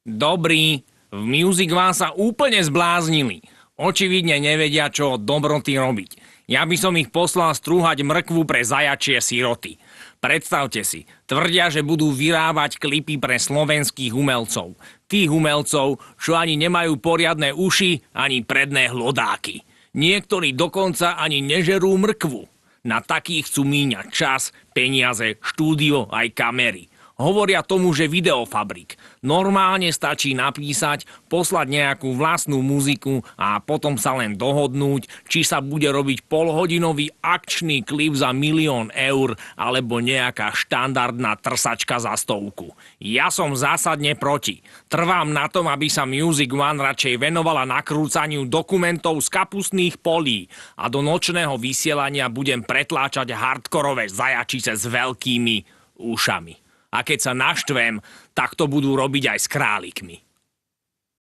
Dobrý, v Music One sa úplne zbláznili. Očividne nevedia, čo od dobroty robiť. Ja by som ich poslal strúhať mrkvu pre zajačie siroty. Predstavte si, tvrdia, že budú vyrábať klipy pre slovenských umelcov. Tých umelcov, čo ani nemajú poriadne uši, ani predné hlodáky. Niektorí dokonca ani nežerú mrkvu. Na takých chcú míňať čas, peniaze, štúdio aj kamery. Hovoria tomu, že videofabrik. Normálne stačí napísať, poslať nejakú vlastnú muziku a potom sa len dohodnúť, či sa bude robiť polhodinový akčný klip za 1 000 000 eur alebo nejaká štandardná trsačka za 100. Ja som zásadne proti. Trvám na tom, aby sa Music One radšej venovala nakrúcaniu dokumentov z kapustných polí a do nočného vysielania budem pretláčať hardkorové zajačice s veľkými ušami. A keď sa naštvem, tak to budú robiť aj s králikmi.